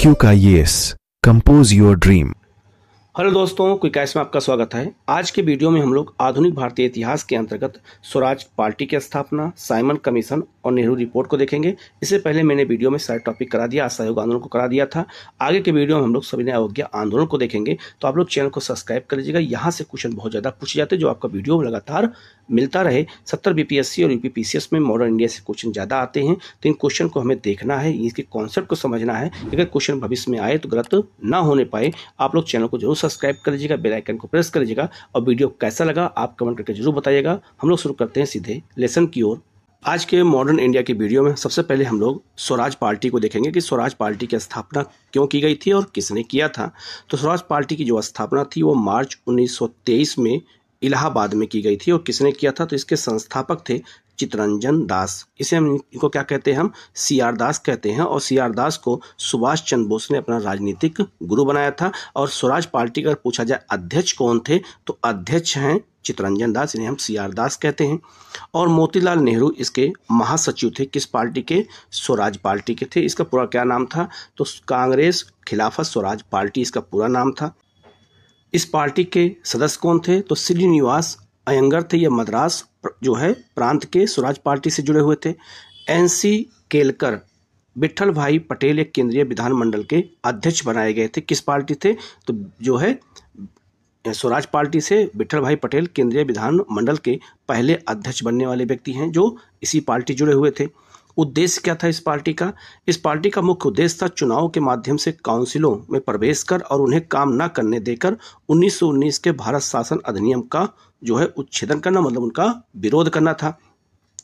IQ का yes, compose your dream. Hello दोस्तों, क्विकैश में आपका स्वागत है। आज के वीडियो में हम लोग आधुनिक भारतीय इतिहास के अंतर्गत स्वराज पार्टी की स्थापना, साइमन कमीशन और नेहरू रिपोर्ट को देखेंगे। इससे पहले मैंने वीडियो में सारे टॉपिक करा दिया, असहयोग आंदोलन को करा दिया था। आगे के वीडियो में हम लोग सविनय अवज्ञा आंदोलन को देखेंगे। तो आप लोग चैनल को सब्सक्राइब कर लीजिएगा। यहाँ से क्वेश्चन बहुत ज़्यादा पूछे जाते हैं, जो आपका वीडियो लगातार मिलता रहे। 70 BPSC और UPPCS में मॉडर्न इंडिया से क्वेश्चन ज़्यादा आते हैं, तो इन क्वेश्चन को हमें देखना है, इसके कॉन्सेप्ट को समझना है। अगर क्वेश्चन भविष्य में आए तो गलत ना होने पाए, आप लोग चैनल को जरूर सब्सक्राइब कर लीजिएगा, बेल आइकन को प्रेस कर लीजिएगा और वीडियो कैसा लगा आप कमेंट करके जरूर बताइएगा। हम लोग शुरू करते हैं सीधे लेसन की ओर। आज के मॉडर्न इंडिया के वीडियो में सबसे पहले हम लोग स्वराज पार्टी को देखेंगे कि स्वराज पार्टी की स्थापना क्यों की गई थी और किसने किया था। तो स्वराज पार्टी की जो स्थापना थी वो मार्च 1923 में इलाहाबाद में की गई थी। और किसने किया था, तो इसके संस्थापक थे चित्तरंजन दास। इसे हम इनको क्या कहते हैं, हम CR दास कहते हैं। और CR दास को सुभाष चंद्र बोस ने अपना राजनीतिक गुरु बनाया था। और स्वराज पार्टी का अगर पूछा जाए अध्यक्ष कौन थे, तो अध्यक्ष हैं चित्तरंजन दास, इन्हें हम CR दास कहते हैं। और मोतीलाल नेहरू इसके महासचिव थे। किस पार्टी के, स्वराज पार्टी के थे। इसका पूरा क्या नाम था, तो कांग्रेस खिलाफत स्वराज पार्टी इसका पूरा नाम था। इस पार्टी के सदस्य कौन थे, तो श्रीनिवास अयंगर थे। ये मद्रास जो है प्रांत के स्वराज पार्टी से जुड़े हुए थे। NC केलकर, विट्ठल भाई पटेल एक केंद्रीय विधानमंडल के अध्यक्ष बनाए गए थे। किस पार्टी थे, तो जो है स्वराज पार्टी से विट्ठल भाई पटेल केंद्रीय विधानमंडल के पहले अध्यक्ष बनने वाले व्यक्ति हैं, जो इसी पार्टी जुड़े हुए थे। उद्देश्य क्या था इस पार्टी का, इस पार्टी का मुख्य उद्देश्य था चुनाव के माध्यम से काउंसिलों में प्रवेश कर और उन्हें काम न करने देकर 1919 के भारत शासन अधिनियम का जो है उच्छेदन करना, मतलब उनका विरोध करना था।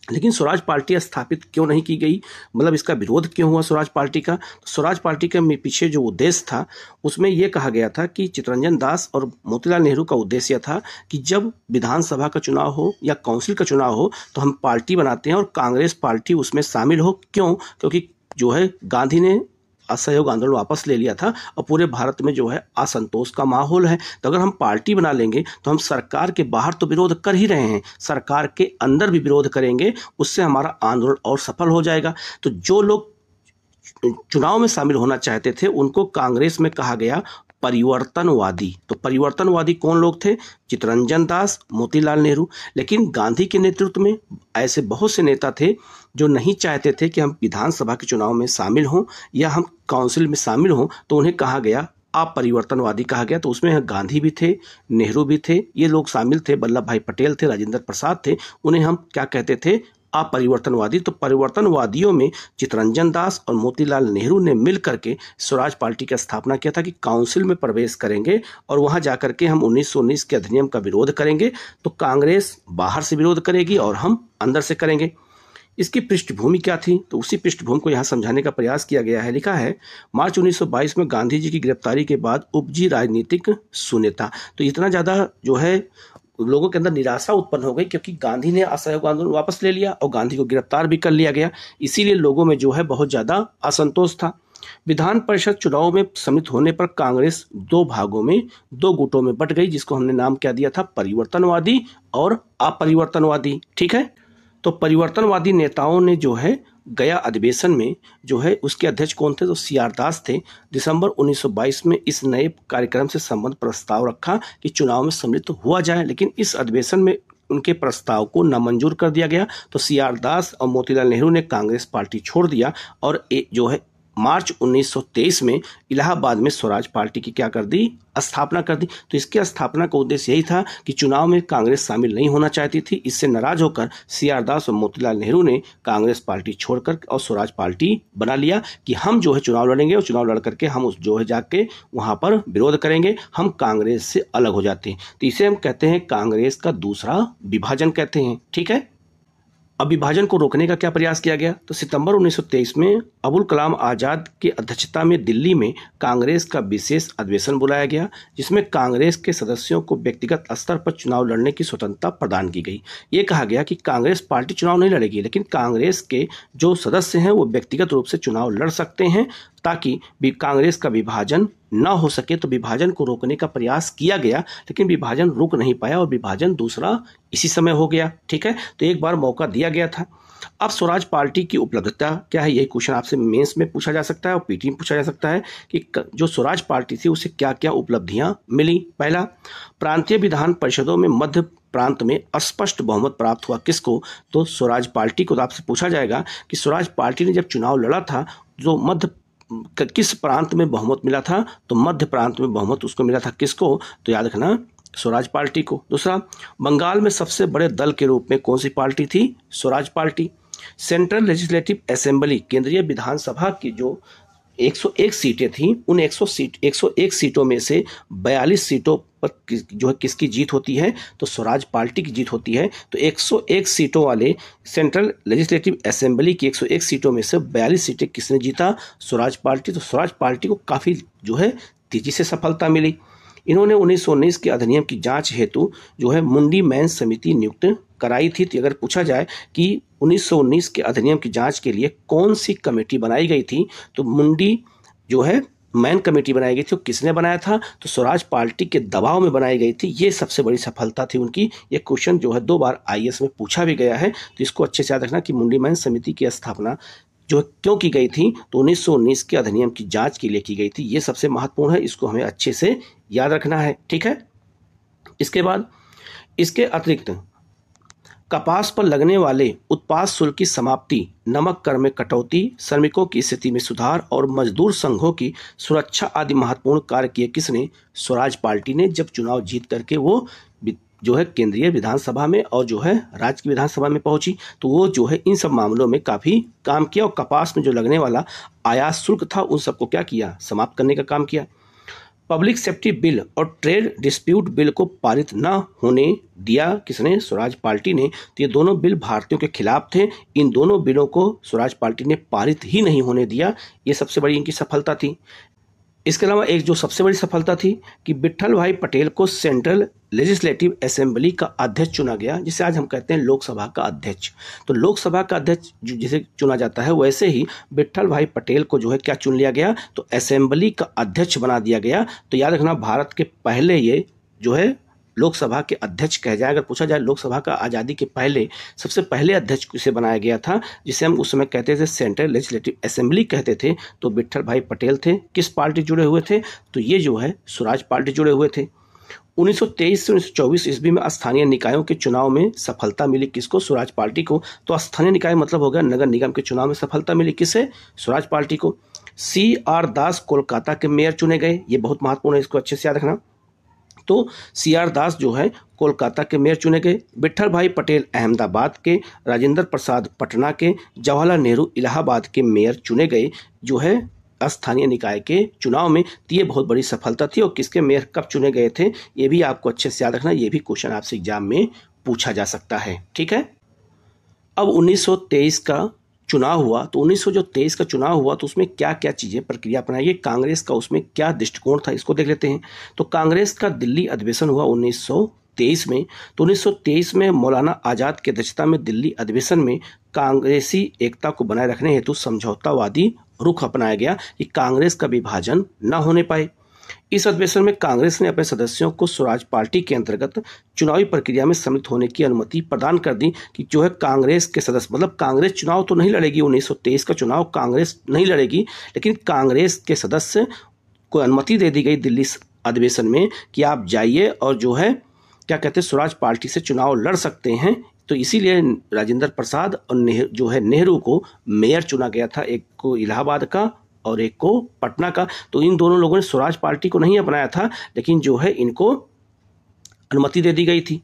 लेकिन स्वराज पार्टी स्थापित क्यों नहीं की गई, मतलब इसका विरोध क्यों हुआ स्वराज पार्टी का। तो स्वराज पार्टी के पीछे जो उद्देश्य था उसमें यह कहा गया था कि चित्तरंजन दास और मोतीलाल नेहरू का उद्देश्य था कि जब विधानसभा का चुनाव हो या काउंसिल का चुनाव हो तो हम पार्टी बनाते हैं और कांग्रेस पार्टी उसमें शामिल हो। क्यों, क्योंकि जो है गांधी ने असहयोग आंदोलन वापस ले लिया था और पूरे भारत में जो है असंतोष का माहौल है। तो अगर हम पार्टी बना लेंगे तो हम सरकार के बाहर तो विरोध कर ही रहे हैं, सरकार के अंदर भी विरोध करेंगे, उससे हमारा आंदोलन और सफल हो जाएगा। तो जो लोग चुनाव में शामिल होना चाहते थे उनको कांग्रेस में कहा गया परिवर्तनवादी। तो परिवर्तनवादी कौन लोग थे, चित्तरंजन दास, मोतीलाल नेहरू। लेकिन गांधी के नेतृत्व में ऐसे बहुत से नेता थे जो नहीं चाहते थे कि हम विधानसभा के चुनाव में शामिल हों या हम काउंसिल में शामिल हों, तो उन्हें कहा गया अपरिवर्तनवादी कहा गया। तो उसमें गांधी भी थे, नेहरू भी थे, ये लोग शामिल थे, वल्लभ भाई पटेल थे, राजेंद्र प्रसाद थे, उन्हें हम क्या कहते थे, अपरिवर्तनवादी। तो परिवर्तनवादियों में चित्तरंजन दास और मोतीलाल नेहरू ने मिल करके स्वराज पार्टी की स्थापना किया था कि काउंसिल में प्रवेश करेंगे और वहां जाकर के हम 1919 के अधिनियम का विरोध करेंगे। तो कांग्रेस बाहर से विरोध करेगी और हम अंदर से करेंगे। इसकी पृष्ठभूमि क्या थी, तो उसी पृष्ठभूमि को यहाँ समझाने का प्रयास किया गया है। लिखा है, मार्च 1922 में गांधी जी की गिरफ्तारी के बाद उपजी राजनीतिक शून्यता। तो इतना ज़्यादा जो है लोगों के अंदर निराशा उत्पन्न हो गई क्योंकि गांधी ने असहयोग आंदोलन वापस ले लिया और गांधी को गिरफ्तार भी कर लिया गया। इसीलिए लोगों में जो है बहुत ज़्यादा असंतोष था। विधान परिषद चुनाव में सम्मिलित होने पर कांग्रेस दो भागों में, दो गुटों में बंट गई, जिसको हमने नाम क्या दिया था, परिवर्तनवादी और अपरिवर्तनवादी। ठीक है, तो परिवर्तनवादी नेताओं ने जो है गया अधिवेशन में जो है उसके अध्यक्ष कौन थे, तो CR दास थे। दिसंबर 1922 में इस नए कार्यक्रम से संबंध प्रस्ताव रखा कि चुनाव में सम्मिलित हुआ जाए, लेकिन इस अधिवेशन में उनके प्रस्ताव को नामंजूर कर दिया गया। तो CR दास और मोतीलाल नेहरू ने कांग्रेस पार्टी छोड़ दिया और जो है मार्च 1923 में इलाहाबाद में स्वराज पार्टी की क्या कर दी, स्थापना कर दी। तो इसकी स्थापना का उद्देश्य यही था कि चुनाव में कांग्रेस शामिल नहीं होना चाहती थी। इससे नाराज होकर CR दास और मोतीलाल नेहरू ने कांग्रेस पार्टी छोड़कर और स्वराज पार्टी बना लिया कि हम जो है चुनाव लड़ेंगे और चुनाव लड़ करके हम उस जो है जाके वहां पर विरोध करेंगे, हम कांग्रेस से अलग हो जाते हैं। तो इसे हम कहते हैं कांग्रेस का दूसरा विभाजन कहते हैं। ठीक है, अब विभाजन को रोकने का क्या प्रयास किया गया, तो सितंबर 1923 में अबुल कलाम आजाद की अध्यक्षता में दिल्ली में कांग्रेस का विशेष अधिवेशन बुलाया गया, जिसमें कांग्रेस के सदस्यों को व्यक्तिगत स्तर पर चुनाव लड़ने की स्वतंत्रता प्रदान की गई। ये कहा गया कि कांग्रेस पार्टी चुनाव नहीं लड़ेगी, लेकिन कांग्रेस के जो सदस्य हैं वो व्यक्तिगत रूप से चुनाव लड़ सकते हैं, ताकि कांग्रेस का विभाजन न हो सके तो विभाजन को रोकने का प्रयास किया गया, लेकिन विभाजन रुक नहीं पाया और विभाजन दूसरा इसी समय हो गया। ठीक है, तो एक बार मौका दिया गया था। अब स्वराज पार्टी की उपलब्धता क्या है, यही क्वेश्चन आपसे मेंस में पूछा जा सकता है और पीटी में पूछा जा सकता है कि जो स्वराज पार्टी थी उसे क्या क्या उपलब्धियां मिली। पहला, प्रांतीय विधान परिषदों में मध्य प्रांत में स्पष्ट बहुमत प्राप्त हुआ। किसको? तो स्वराज पार्टी को। तो आपसे पूछा जाएगा कि स्वराज पार्टी ने जब चुनाव लड़ा था जो किस प्रांत में बहुमत मिला था, तो मध्य प्रांत में बहुमत उसको मिला था। किसको? तो याद रखना, स्वराज पार्टी को। दूसरा, बंगाल में सबसे बड़े दल के रूप में कौन सी पार्टी थी? Swaraj party. Central legislative assembly, केंद्रीय विधानसभा की जो 101 सीटें थीं, उन 101 सीटों में से 42 सीटों पर जो है किसकी जीत होती है? तो स्वराज पार्टी की जीत होती है। तो 101 सीटों वाले सेंट्रल लेजिस्लेटिव असेंबली की 101 सीटों में से 42 सीटें किसने जीता? स्वराज पार्टी। तो स्वराज पार्टी को काफ़ी जो है तेजी से सफलता मिली। इन्होंने 1919 के अधिनियम की जांच हेतु जो है मुंडी मैन समिति नियुक्त कराई थी। तो अगर पूछा जाए कि 1919 के अधिनियम की जांच के लिए कौन सी कमेटी बनाई गई थी, तो मुंडी जो है मैन कमेटी बनाई गई थी। किसने बनाया था? तो स्वराज पार्टी के दबाव में बनाई गई थी। ये सबसे बड़ी सफलता थी उनकी। ये क्वेश्चन जो है 2 बार आईएएस में पूछा भी गया है, तो इसको अच्छे से याद रखना कि मुंडी मैन समिति की स्थापना जो क्यों की गई थी, तो 1919 के अधिनियम की जांच के लिए की गई थी। ये सबसे महत्वपूर्ण है, इसको हमें अच्छे से याद रखना है। ठीक है, इसके बाद इसके अतिरिक्त कपास पर लगने वाले उत्पाद शुल्क की समाप्ति, नमक कर में कटौती, श्रमिकों की स्थिति में सुधार और मजदूर संघों की सुरक्षा आदि महत्वपूर्ण कार्य किए। किसने? स्वराज पार्टी ने। जब चुनाव जीत करके वो जो है केंद्रीय विधानसभा में और जो है राज्य की विधानसभा में पहुंची, तो वो जो है इन सब मामलों में काफ़ी काम किया और कपास में जो लगने वाला आयात शुल्क था उन सबको क्या किया? समाप्त करने का काम किया। पब्लिक सेफ्टी बिल और ट्रेड डिस्प्यूट बिल को पारित न होने दिया। किसने? स्वराज पार्टी ने। तो ये दोनों बिल भारतीयों के खिलाफ थे। इन दोनों बिलों को स्वराज पार्टी ने पारित ही नहीं होने दिया। ये सबसे बड़ी इनकी सफलता थी। इसके अलावा एक जो सबसे बड़ी सफलता थी कि विट्ठल भाई पटेल को सेंट्रल लेजिस्लेटिव असेंबली का अध्यक्ष चुना गया, जिसे आज हम कहते हैं लोकसभा का अध्यक्ष। तो लोकसभा का अध्यक्ष जिसे चुना जाता है, वैसे ही विट्ठल भाई पटेल को जो है क्या चुन लिया गया? तो असेंबली का अध्यक्ष बना दिया गया। तो याद रखना, भारत के पहले ये जो है लोकसभा के अध्यक्ष कह जाए। अगर पूछा जाए लोकसभा का आज़ादी के पहले सबसे पहले अध्यक्ष किसे बनाया गया था, जिसे हम उस समय कहते थे सेंट्रल लेजिस्लेटिव असेंबली कहते थे, तो विट्ठल भाई पटेल थे। किस पार्टी जुड़े हुए थे? तो ये जो है स्वराज पार्टी जुड़े हुए थे। 1923 से 1924 ईस्वी में स्थानीय निकायों के चुनाव में सफलता मिली। किसको? स्वराज पार्टी को। तो स्थानीय निकाय मतलब हो गया नगर निगम के चुनाव में सफलता मिली। किसे? स्वराज पार्टी को। CR दास कोलकाता के मेयर चुने गए। ये बहुत महत्वपूर्ण है, इसको अच्छे से याद रखना। तो CR दास जो है कोलकाता के मेयर चुने गए। विट्ठल भाई पटेल अहमदाबाद के, राजेंद्र प्रसाद पटना के, जवाहरलाल नेहरू इलाहाबाद के मेयर चुने गए जो है स्थानीय निकाय के चुनाव में। तो ये बहुत बड़ी सफलता थी। और किसके मेयर कब चुने गए थे, ये भी आपको अच्छे से याद रखना। ये भी क्वेश्चन आपसे एग्जाम में पूछा जा सकता है। ठीक है, अब 1923 का चुनाव हुआ। तो 1923 का चुनाव हुआ तो उसमें क्या क्या चीज़ें प्रक्रिया अपनाई गई, कांग्रेस का उसमें क्या दृष्टिकोण था, इसको देख लेते हैं। तो कांग्रेस का दिल्ली अधिवेशन हुआ 1923 में। तो 1923 में मौलाना आज़ाद की अध्यक्षता में दिल्ली अधिवेशन में कांग्रेसी एकता को बनाए रखने हेतु समझौतावादी रुख अपनाया गया कि कांग्रेस का विभाजन न होने पाए। इस अधिवेशन में कांग्रेस ने अपने सदस्यों को स्वराज पार्टी के अंतर्गत चुनावी प्रक्रिया में सम्मिलित होने की अनुमति प्रदान कर दी कि जो है कांग्रेस के सदस्य, मतलब कांग्रेस चुनाव तो नहीं लड़ेगी, 1923 का चुनाव कांग्रेस नहीं लड़ेगी, लेकिन कांग्रेस के सदस्य को अनुमति दे दी गई दिल्ली अधिवेशन में कि आप जाइए और जो है क्या कहते हैं स्वराज पार्टी से चुनाव लड़ सकते हैं। तो इसीलिए राजेंद्र प्रसाद और जो है नेहरू को मेयर चुना गया था, एक को इलाहाबाद का और एक को पटना का। तो इन दोनों लोगों ने स्वराज पार्टी को नहीं अपनाया था, लेकिन जो है इनको अनुमति दे दी गई थी।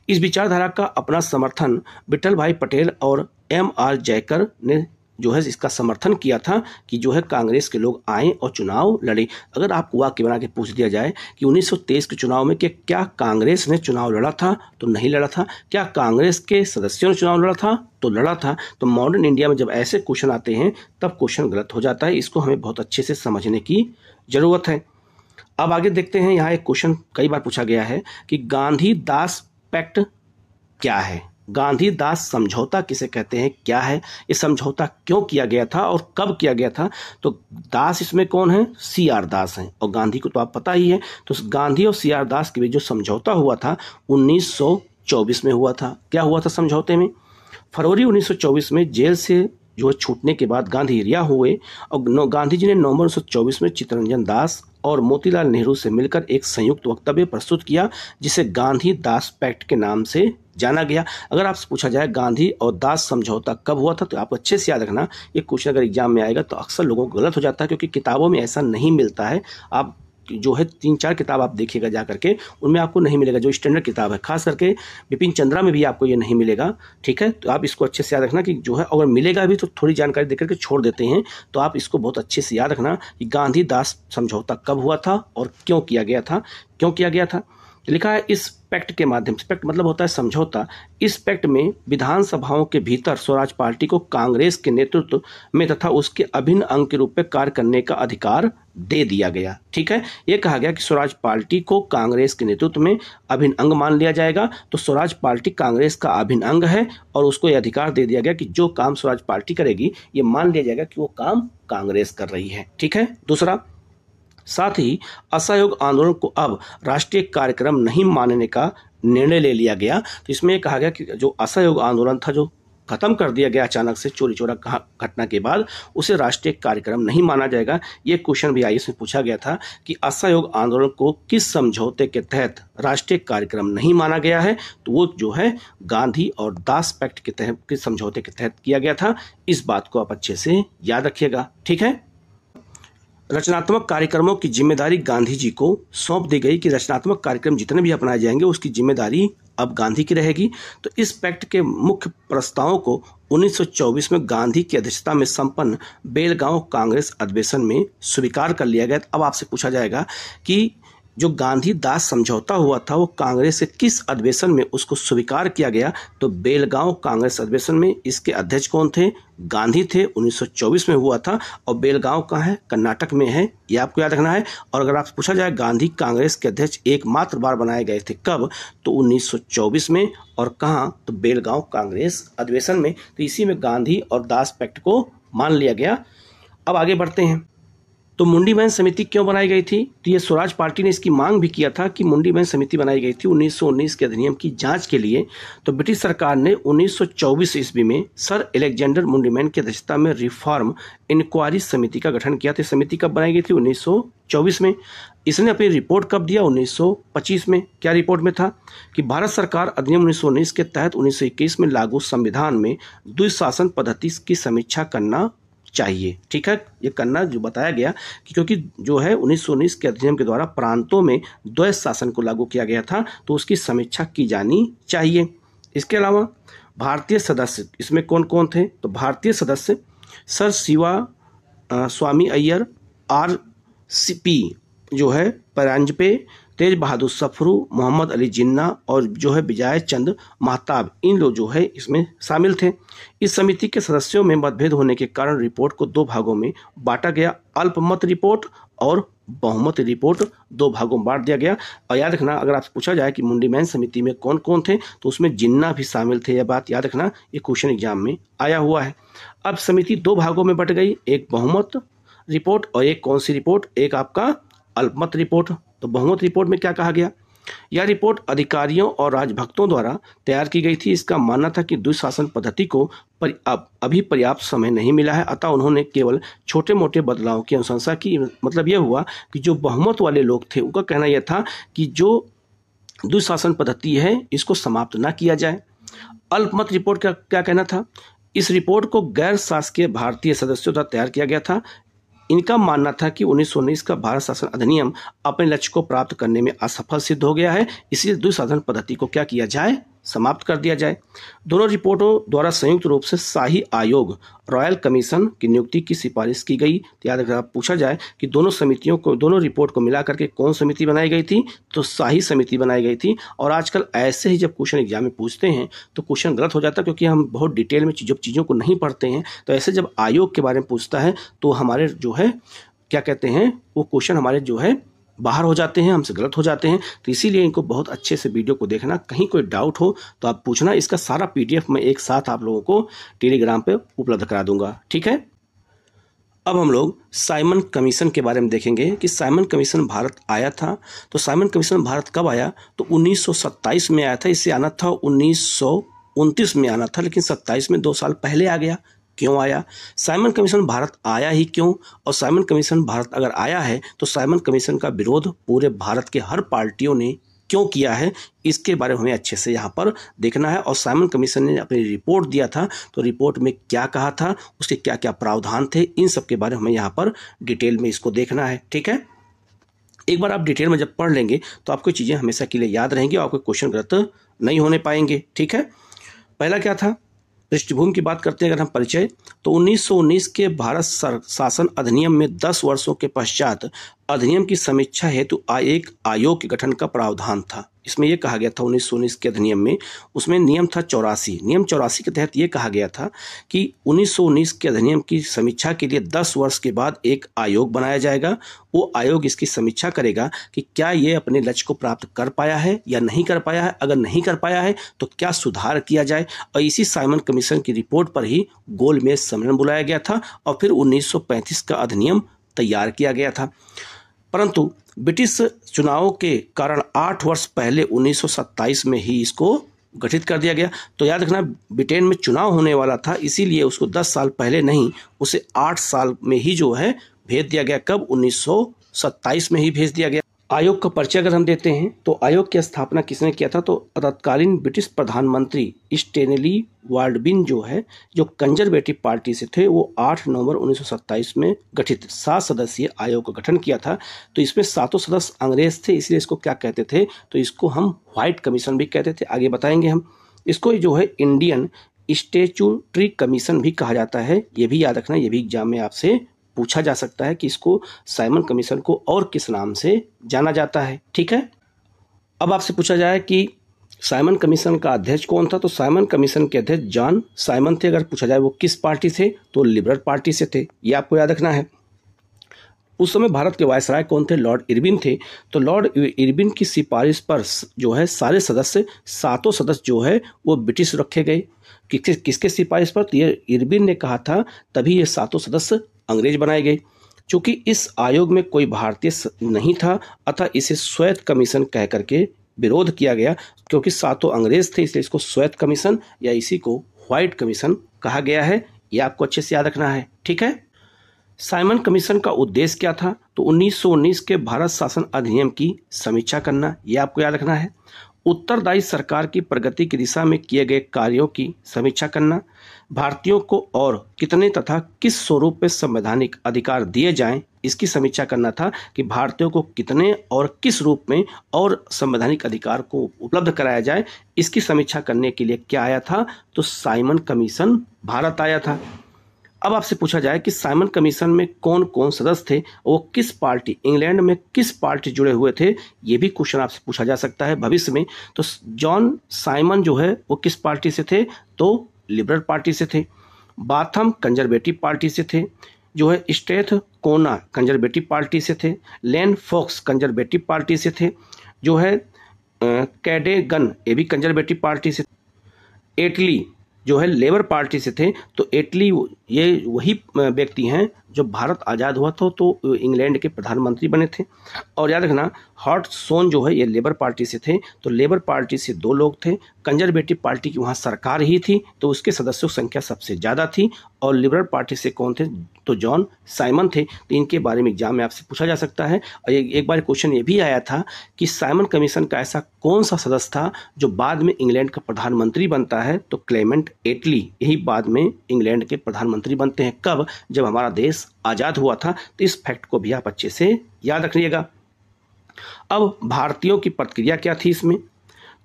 इस विचारधारा का अपना समर्थन विट्ठल भाई पटेल और MR जयकर ने जो है इसका समर्थन किया था कि जो है कांग्रेस के लोग आए और चुनाव लड़े। अगर आपको वाक्य बना के पूछ दिया जाए कि 1923 के चुनाव में कि क्या कांग्रेस ने चुनाव लड़ा था, तो नहीं लड़ा था। क्या कांग्रेस के सदस्यों ने चुनाव लड़ा था, तो लड़ा था। तो मॉडर्न इंडिया में जब ऐसे क्वेश्चन आते हैं तब क्वेश्चन गलत हो जाता है। इसको हमें बहुत अच्छे से समझने की जरूरत है। अब आगे देखते हैं। यहाँ एक क्वेश्चन कई बार पूछा गया है कि गांधी दास पैक्ट क्या है। गांधी दास समझौता किसे कहते हैं, क्या है ये समझौता, क्यों किया गया था और कब किया गया था। तो दास इसमें कौन है, CR दास हैं, और गांधी को तो आप पता ही है। तो गांधी और CR दास के बीच जो समझौता हुआ था 1924 में हुआ था। क्या हुआ था समझौते में, फरवरी 1924 में जेल से जो छूटने के बाद गांधी रिहा हुए और गांधी जी ने नवंबर 1924 में चित्तरंजन दास और मोतीलाल नेहरू से मिलकर एक संयुक्त वक्तव्य प्रस्तुत किया जिसे गांधी दास पैक्ट के नाम से जाना गया। अगर आपसे पूछा जाए गांधी और दास समझौता कब हुआ था तो आप अच्छे से याद रखना। ये क्वेश्चन अगर एग्जाम में आएगा तो अक्सर लोगों को गलत हो जाता है क्योंकि किताबों में ऐसा नहीं मिलता है। आप जो है 3-4 किताब आप देखिएगा जा करके, उनमें आपको नहीं मिलेगा। जो स्टैंडर्ड किताब है खास करके बिपिन चंद्रा में भी आपको ये नहीं मिलेगा, ठीक है। तो आप इसको अच्छे से याद रखना कि जो है अगर मिलेगा भी तो थोड़ी जानकारी देकर के छोड़ देते हैं। तो आप इसको बहुत अच्छे से याद रखना कि गांधी दास समझौता कब हुआ था और क्यों किया गया था। क्यों किया गया था लिखा है इस पैक्ट के माध्यम से, पैक्ट मतलब होता है समझौता। इस पैक्ट में विधानसभाओं के भीतर स्वराज पार्टी को कांग्रेस के नेतृत्व में तथा उसके अभिन्न अंग के रूप में कार्य करने का अधिकार दे दिया गया। ठीक है, यह कहा गया कि स्वराज पार्टी को कांग्रेस के नेतृत्व में अभिन्न अंग मान लिया जाएगा। तो स्वराज पार्टी कांग्रेस का अभिन्न अंग है और उसको यह अधिकार दे दिया गया कि जो काम स्वराज पार्टी करेगी ये मान लिया जाएगा कि वो काम कांग्रेस कर रही है। ठीक है। दूसरा, साथ ही असहयोग आंदोलन को अब राष्ट्रीय कार्यक्रम नहीं मानने का निर्णय ले लिया गया। तो इसमें कहा गया कि जो असहयोग आंदोलन था जो खत्म कर दिया गया अचानक से चोरी चोरा घटना के बाद, उसे राष्ट्रीय कार्यक्रम नहीं माना जाएगा। ये क्वेश्चन भी आईएएस में पूछा गया था कि असहयोग आंदोलन को किस समझौते के तहत राष्ट्रीय कार्यक्रम नहीं माना गया है। तो वो जो है गांधी और दास पैक्ट के तहत किस समझौते के तहत किया गया था। इस बात को आप अच्छे से याद रखिएगा। ठीक है। रचनात्मक कार्यक्रमों की जिम्मेदारी गांधी जी को सौंप दी गई कि रचनात्मक कार्यक्रम जितने भी अपनाए जाएंगे उसकी जिम्मेदारी अब गांधी की रहेगी। तो इस पैक्ट के मुख्य प्रस्तावों को 1924 में गांधी की अध्यक्षता में संपन्न बेलगांव कांग्रेस अधिवेशन में स्वीकार कर लिया गया। अब आपसे पूछा जाएगा कि जो गांधी दास समझौता हुआ था वो कांग्रेस के किस अधिवेशन में उसको स्वीकार किया गया। तो बेलगांव कांग्रेस अधिवेशन में। इसके अध्यक्ष कौन थे, गांधी थे। 1924 में हुआ था और बेलगांव कहाँ है, कर्नाटक में है, ये आपको याद रखना है। और अगर आपसे पूछा जाए गांधी कांग्रेस के अध्यक्ष एकमात्र बार बनाए गए थे कब, तो 1924 में। और कहाँ, तो बेलगांव कांग्रेस अधिवेशन में। तो इसी में गांधी और दास पैक्ट को मान लिया गया। अब आगे बढ़ते हैं। तो मुंडी बहन समिति क्यों बनाई गई थी। तो ये स्वराज पार्टी ने इसकी मांग भी किया था कि मुंडी बहन समिति बनाई गई थी 1919 के अधिनियम की जांच के लिए। तो ब्रिटिश सरकार ने 1924 ईस्वी में सर एलेक्जेंडर मुंडीमैन की अध्यक्षता में रिफॉर्म इंक्वायरी समिति का गठन किया था। समिति कब बनाई गई थी, 1924 में। इसने अपनी रिपोर्ट कब दिया, 1925 में। क्या रिपोर्ट में था कि भारत सरकार अधिनियम 1919 के तहत 1921 में लागू संविधान में द्विशासन पद्धति की समीक्षा करना चाहिए। ठीक है, ये करना जो बताया गया कि क्योंकि जो है 1919 के अधिनियम के द्वारा प्रांतों में द्वैध शासन को लागू किया गया था तो उसकी समीक्षा की जानी चाहिए। इसके अलावा भारतीय सदस्य इसमें कौन कौन थे, तो भारतीय सदस्य सर शिवा स्वामी अय्यर, RCP जो है परांजपे, तेज बहादुर सफरू, मोहम्मद अली जिन्ना और जो है विजय चंद महताब, इन लोग जो है इसमें शामिल थे। इस समिति के सदस्यों में मतभेद होने के कारण रिपोर्ट को 2 भागों में बांटा गया। अल्पमत रिपोर्ट और बहुमत रिपोर्ट 2 भागों में बांट दिया गया। और याद रखना, अगर आपसे पूछा जाए कि मुंडीमैन समिति में कौन कौन थे तो उसमें जिन्ना भी शामिल थे। यह बात याद रखना, ये क्वेश्चन एग्जाम में आया हुआ है। अब समिति 2 भागों में बट गई, एक बहुमत रिपोर्ट और एक कौन सी रिपोर्ट, एक आपका अल्पमत रिपोर्ट। तो बहुमत रिपोर्ट में क्या कहा गया, यह रिपोर्ट अधिकारियों और राजभक्तों द्वारा तैयार की गई थी। इसका मानना था कि द्विशासन पद्धति को अभी पर्याप्त समय नहीं मिला है, अतः उन्होंने केवल छोटे मोटे बदलाव की अनुशंसा की। मतलब यह हुआ कि जो बहुमत वाले लोग थे उनका कहना यह था कि जो द्विशासन पद्धति है इसको समाप्त ना किया जाए। अल्पमत रिपोर्ट का क्या कहना था, इस रिपोर्ट को गैर शासकीय भारतीय सदस्यों द्वारा तैयार किया गया था। इनका मानना था कि 1919 का भारत शासन अधिनियम अपने लक्ष्य को प्राप्त करने में असफल सिद्ध हो गया है, इसलिए द्विशासन पद्धति को क्या किया जाए, समाप्त कर दिया जाए। दोनों रिपोर्टों द्वारा संयुक्त रूप से शाही आयोग रॉयल कमीशन की नियुक्ति की सिफारिश की गई। तो याद रखना, पूछा जाए कि दोनों समितियों को, दोनों रिपोर्ट को मिला करके कौन समिति बनाई गई थी, तो शाही समिति बनाई गई थी। और आजकल ऐसे ही जब क्वेश्चन एग्जाम में पूछते हैं तो क्वेश्चन गलत हो जाता है क्योंकि हम बहुत डिटेल में जब चीज़ों को नहीं पढ़ते हैं। तो ऐसे जब आयोग के बारे में पूछता है तो हमारे जो है क्या कहते हैं वो क्वेश्चन हमारे जो है बाहर हो जाते हैं, हमसे गलत हो जाते हैं। तो इसीलिए इनको बहुत अच्छे से वीडियो को देखना, कहीं कोई डाउट हो तो आप पूछना। इसका सारा पीडीएफ मैं एक साथ आप लोगों को टेलीग्राम पे उपलब्ध करा दूंगा, ठीक है। अब हम लोग साइमन कमीशन के बारे में देखेंगे कि साइमन कमीशन भारत आया था। तो साइमन कमीशन भारत कब आया? तो 1927 में आया था। इससे आना था 1929 में आना था, लेकिन 27 में 2 साल पहले आ गया। क्यों आया? साइमन कमीशन भारत आया ही क्यों? और साइमन कमीशन भारत अगर आया है तो साइमन कमीशन का विरोध पूरे भारत के हर पार्टियों ने क्यों किया है, इसके बारे में हमें अच्छे से यहाँ पर देखना है। और साइमन कमीशन ने अपनी रिपोर्ट दिया था, तो रिपोर्ट में क्या कहा था, उसके क्या क्या प्रावधान थे, इन सब के बारे में हमें यहाँ पर डिटेल में इसको देखना है, ठीक है। एक बार आप डिटेल में जब पढ़ लेंगे तो आपको चीज़ें हमेशा के लिए याद रहेंगी और आपके क्वेश्चन गलत नहीं होने पाएंगे, ठीक है। पहला क्या था? पृष्ठभूमि की बात करते हैं अगर हम परिचय, तो 1919 के भारत शासन अधिनियम में 10 वर्षों के पश्चात अधिनियम की समीक्षा हेतु एक आयोग के गठन का प्रावधान था। इसमें यह कहा गया था 1919 के अधिनियम में, उसमें नियम था 84। नियम 84 के तहत यह कहा गया था कि 1919 के अधिनियम की समीक्षा के लिए 10 वर्ष के बाद एक आयोग बनाया जाएगा। वो आयोग इसकी समीक्षा करेगा कि क्या ये अपने लक्ष्य को प्राप्त कर पाया है या नहीं कर पाया है। अगर नहीं कर पाया है तो क्या सुधार किया जाए। और इसी साइमन कमीशन की रिपोर्ट पर ही गोलमेज सम्मेलन बुलाया गया था और फिर 1935 का अधिनियम तैयार किया गया था। परंतु ब्रिटिश चुनावों के कारण 8 वर्ष पहले 1927 में ही इसको गठित कर दिया गया। तो याद रखना, ब्रिटेन में चुनाव होने वाला था, इसीलिए उसको 10 साल पहले नहीं, उसे 8 साल में ही जो है भेज दिया गया। कब? 1927 में ही भेज दिया गया। आयोग का परिचय अगर हम देते हैं तो आयोग की स्थापना किसने किया था? तो तत्कालीन ब्रिटिश प्रधानमंत्री स्टेनली वाल्डबिन जो है, जो कंजर्वेटिव पार्टी से थे, वो 8 नवंबर 1927 में गठित 7 सदस्यीय आयोग का गठन किया था। तो इसमें 7 सदस्य अंग्रेज थे, इसलिए इसको क्या कहते थे? तो इसको हम व्हाइट कमीशन भी कहते थे, आगे बताएंगे हम। इसको जो है इंडियन स्टैट्यूटरी कमीशन भी कहा जाता है। ये भी याद रखना, ये भी एग्जाम में आपसे पूछा जा सकता है कि इसको साइमन कमीशन को और किस नाम से जाना जाता है, ठीक है। अब आपसे पूछा जाए कि साइमन कमीशन का अध्यक्ष कौन था? तो साइमन कमीशन के अध्यक्ष जॉन साइमन थे। अगर पूछा जाए वो किस पार्टी से, तो लिबरल पार्टी से थे, ये आपको याद रखना है। उस समय भारत के वायसराय कौन थे? लॉर्ड इरविन थे। तो लॉर्ड इरविन की सिफारिश पर जो है सारे सदस्य, 7 सदस्य जो है वो ब्रिटिश रखे गए। किसके सिफारिश पर? तो ये इरविन ने कहा था, तभी ये 7 सदस्य अंग्रेज बनाए गए। चूंकि इस आयोग में कोई भारतीय नहीं था, अतः इसे श्वेत कमीशन कह करके विरोध किया गया। क्योंकि 7 अंग्रेज थे, इसलिए इसको श्वेत कमीशन या इसी को व्हाइट कमीशन कहा गया है। यह आपको अच्छे से याद रखना है, ठीक है। साइमन कमीशन का उद्देश्य क्या था? तो 1919 के भारत शासन अधिनियम की समीक्षा करना, यह आपको याद रखना है। उत्तरदायी सरकार की प्रगति की दिशा में किए गए कार्यों की समीक्षा करना, भारतीयों को और कितने तथा किस स्वरूप में संवैधानिक अधिकार दिए जाएं, इसकी समीक्षा करना था कि भारतीयों को कितने और किस रूप में और संवैधानिक अधिकार को उपलब्ध कराया जाए। इसकी समीक्षा करने के लिए क्या आया था? तो साइमन कमीशन भारत आया था। अब आपसे पूछा जाए कि साइमन कमीशन में कौन कौन सदस्य थे, वो किस पार्टी, इंग्लैंड में किस पार्टी जुड़े हुए थे, ये भी क्वेश्चन आपसे पूछा जा सकता है भविष्य में। तो जॉन साइमन जो है वो किस पार्टी से थे? तो लिबरल पार्टी से थे। बाथम कंजर्वेटिव पार्टी से थे। जो है स्ट्रेथ कोना कंजर्वेटिव पार्टी से थे। लेन फॉक्स कंजर्वेटिव पार्टी से थे। जो है कैडेगन, ये भी कंजर्वेटिव पार्टी से। एटली जो है लेबर पार्टी से थे। तो एटली ये वही व्यक्ति हैं जो भारत आज़ाद हुआ था तो इंग्लैंड के प्रधानमंत्री बने थे। और याद रखना, हॉटसोन जो है ये लेबर पार्टी से थे। तो लेबर पार्टी से 2 लोग थे। कंजर्वेटिव पार्टी की वहाँ सरकार ही थी, तो उसके सदस्यों की संख्या सबसे ज़्यादा थी। और लिबरल पार्टी से कौन थे? तो जॉन साइमन थे। तो इनके बारे में एग्जाम में आपसे पूछा जा सकता है। और एक बार क्वेश्चन ये भी आया था कि साइमन कमीशन का ऐसा कौन सा सदस्य था जो बाद में इंग्लैंड का प्रधानमंत्री बनता है? तो क्लेमेंट एटली, यही बाद में इंग्लैंड के प्रधानमंत्री बनते हैं। कब? जब हमारा देश आज़ाद हुआ था। तो इस फैक्ट को भी आप अच्छे से याद रखिएगा। अब भारतीयों की प्रतिक्रिया क्या थी इसमें?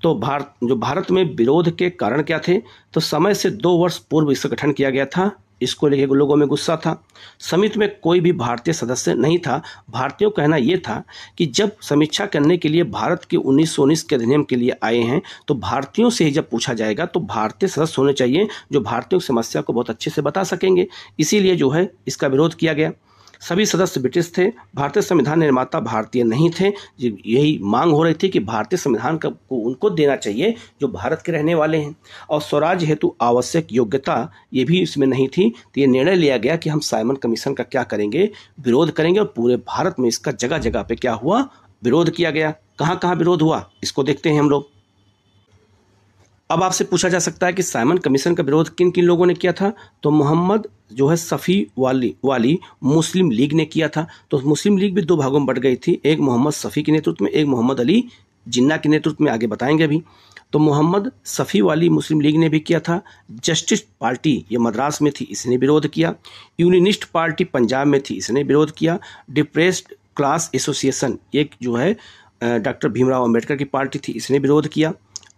तो भारत में विरोध के कारण क्या थे? तो समय से 2 वर्ष पूर्व इसका गठन किया गया था। इसको लेकर लोगों में गुस्सा था। समिति में कोई भी भारतीय सदस्य नहीं था। भारतीयों का कहना यह था कि जब समीक्षा करने के लिए भारत के 1919 के अधिनियम के लिए आए हैं तो भारतीयों से ही जब पूछा जाएगा तो भारतीय सदस्य होने चाहिए जो भारतीयों की समस्या को बहुत अच्छे से बता सकेंगे। इसीलिए जो है इसका विरोध किया गया। सभी सदस्य ब्रिटिश थे। भारतीय संविधान निर्माता भारतीय नहीं थे। यही मांग हो रही थी कि भारतीय संविधान को उनको देना चाहिए जो भारत के रहने वाले हैं। और स्वराज हेतु आवश्यक योग्यता ये भी इसमें नहीं थी। तो ये निर्णय लिया गया कि हम साइमन कमीशन का क्या करेंगे, विरोध करेंगे। और पूरे भारत में इसका जगह जगह पे क्या हुआ, विरोध किया गया। कहाँ कहाँ विरोध हुआ इसको देखते हैं हम लोग। अब आपसे पूछा जा सकता है कि साइमन कमीशन का विरोध किन किन लोगों ने किया था। तो मोहम्मद जो है सफ़ी वाली मुस्लिम लीग ने किया था। तो मुस्लिम लीग भी दो भागों में बढ़ गई थी, एक मोहम्मद सफ़ी के नेतृत्व में, एक मोहम्मद अली जिन्ना के नेतृत्व में, आगे बताएंगे अभी। तो मोहम्मद सफ़ी वाली मुस्लिम लीग ने भी किया था। जस्टिस पार्टी ये मद्रास में थी, इसने विरोध किया। यूनियनिस्ट पार्टी पंजाब में थी, इसने विरोध किया। डिप्रेस्ड क्लास एसोसिएशन एक जो है डॉक्टर भीमराव अम्बेडकर की पार्टी थी, इसने विरोध किया।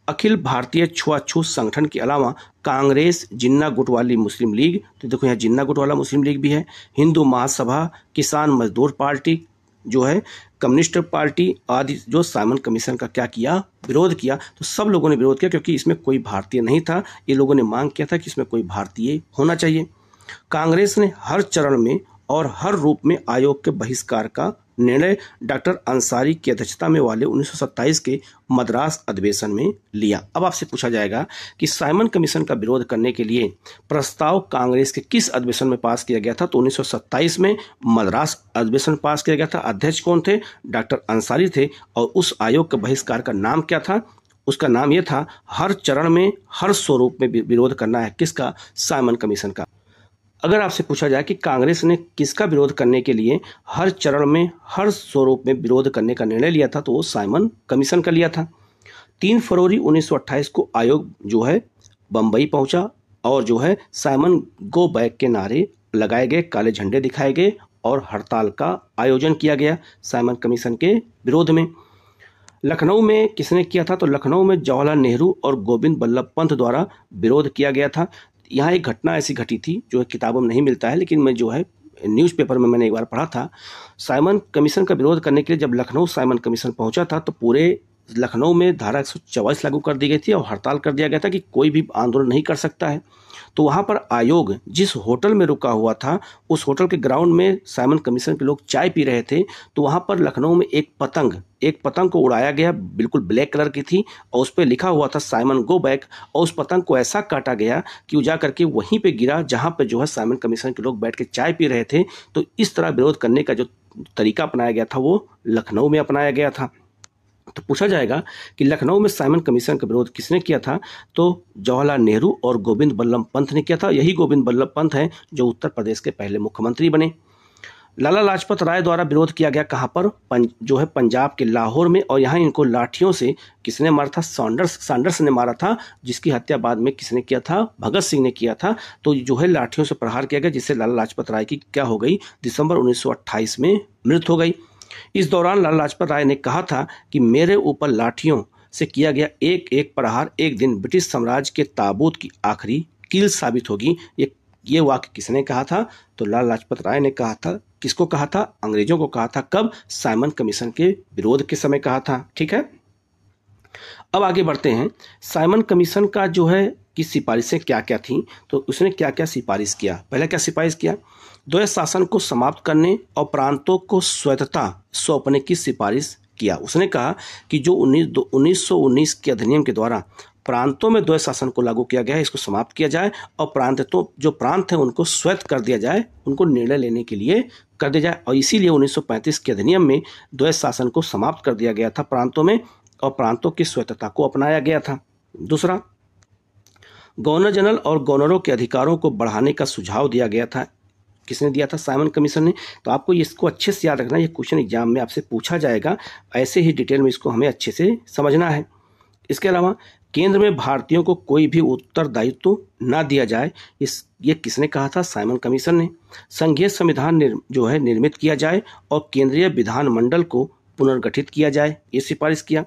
अखिल भारतीय छुआछूत संगठन के अलावा कांग्रेस, जिन्ना गुट वाली मुस्लिम लीग, तो देखो यहाँ जिन्ना गुट वाला मुस्लिम लीग भी है, हिंदू महासभा, किसान मजदूर पार्टी जो है, कम्युनिस्ट पार्टी आदि जो साइमन कमीशन का क्या किया, विरोध किया। तो सब लोगों ने विरोध किया क्योंकि इसमें कोई भारतीय नहीं था। ये लोगों ने मांग किया था कि इसमें कोई भारतीय होना चाहिए। कांग्रेस ने हर चरण में और हर रूप में आयोग के बहिष्कार का निर्णय डॉक्टर अंसारी की अध्यक्षता में वाले 1927 के मद्रास अधिवेशन में लिया। अब आपसे पूछा जाएगा कि साइमन कमीशन का विरोध करने के लिए प्रस्ताव कांग्रेस के किस अधिवेशन में पास किया गया था। तो 1927 में मद्रास अधिवेशन पास किया गया था। अध्यक्ष कौन थे, डॉक्टर अंसारी थे। और उस आयोग के बहिष्कार का नाम क्या था, उसका नाम यह था हर चरण में हर स्वरूप में विरोध करना है। किसका, साइमन कमीशन का। अगर आपसे पूछा जाए कि कांग्रेस ने किसका विरोध करने के लिए हर चरण में हर स्वरूप में विरोध करने का निर्णय लिया था, तो वो साइमन कमीशन का लिया था। 3 फरवरी 1928 को आयोग जो है बम्बई पहुंचा और जो है साइमन गो बैक के नारे लगाए गए, काले झंडे दिखाए गए और हड़ताल का आयोजन किया गया साइमन कमीशन के विरोध में। लखनऊ में किसने किया था, तो लखनऊ में जवाहरलाल नेहरू और गोविंद बल्लभ पंत द्वारा विरोध किया गया था। यहाँ एक घटना ऐसी घटी थी जो किताबों में नहीं मिलता है, लेकिन मैं जो है न्यूज़पेपर में मैंने एक बार पढ़ा था। साइमन कमीशन का विरोध करने के लिए जब लखनऊ साइमन कमीशन पहुंचा था तो पूरे लखनऊ में धारा 144 लागू कर दी गई थी और हड़ताल कर दिया गया था कि कोई भी आंदोलन नहीं कर सकता है। तो वहाँ पर आयोग जिस होटल में रुका हुआ था, उस होटल के ग्राउंड में साइमन कमीशन के लोग चाय पी रहे थे। तो वहाँ पर लखनऊ में एक पतंग को उड़ाया गया, बिल्कुल ब्लैक कलर की थी और उस पर लिखा हुआ था साइमन गो बैक। और उस पतंग को ऐसा काटा गया कि वो जा करके वहीं पे गिरा जहाँ पे जो है साइमन कमीशन के लोग बैठ के चाय पी रहे थे। तो इस तरह विरोध करने का जो तरीका अपनाया गया था वो लखनऊ में अपनाया गया था। तो पूछा जाएगा कि लखनऊ में साइमन कमीशन का विरोध किसने किया था, तो जवाहरलाल नेहरू और गोविंद बल्लभ पंत ने किया था। यही गोविंद बल्लभ पंत हैं जो उत्तर प्रदेश के पहले मुख्यमंत्री बने। लाला लाजपत राय द्वारा विरोध किया गया कहाँ पर, जो है पंजाब के लाहौर में। और यहाँ इनको लाठियों से किसने मारा था, सैंडर्स ने मारा था, जिसकी हत्या बाद में किसने किया था, भगत सिंह ने किया था। तो जो है लाठियों से प्रहार किया गया जिससे लाला लाजपत राय की क्या हो गई, दिसंबर 1928 में मृत्यु हो गई। इस दौरान लाला लाजपत राय ने कहा था कि मेरे ऊपर लाठियों से किया गया एक एक प्रहार एक दिन ब्रिटिश साम्राज्य के ताबूत की आखिरी कील साबित होगी। ये वाक्य किसने कहा था, तो लाला लाजपत राय ने कहा था। किसको कहा था, अंग्रेजों को कहा था। कब, साइमन कमीशन के विरोध के समय कहा था। ठीक है, अब आगे बढ़ते हैं। साइमन कमीशन का जो है कि सिफारिशें क्या क्या थी, तो उसने क्या क्या सिफारिश किया। पहले क्या सिफारिश किया, द्वैध शासन को समाप्त करने और प्रांतों को स्वायत्तता सौंपने की सिफारिश किया। उसने कहा कि जो 1919 के अधिनियम के द्वारा प्रांतों में द्वैध शासन को लागू किया गया है, इसको समाप्त किया जाए और जो प्रांत हैं उनको स्वायत्त कर दिया जाए, उनको निर्णय लेने के लिए कर दिया जाए। और इसीलिए 1935 के अधिनियम में द्वैध शासन को समाप्त कर दिया गया था प्रांतों में और प्रांतों की स्वायत्तता को अपनाया गया था। दूसरा, गवर्नर जनरल और गवर्नरों के अधिकारों को बढ़ाने का सुझाव दिया गया था। किसने दिया था, साइमन कमीशन ने। तो आपको इसको अच्छे से याद रखना, ये क्वेश्चन एग्जाम में आपसे पूछा जाएगा, ऐसे ही डिटेल में इसको हमें अच्छे से समझना है। इसके अलावा केंद्र में भारतीयों को कोई भी उत्तरदायित्व ना दिया जाए, ये किसने कहा था, साइमन कमीशन ने। संघीय संविधान जो है निर्मित किया जाए और केंद्रीय विधानमंडल को पुनर्गठित किया जाए, ये सिफारिश किया।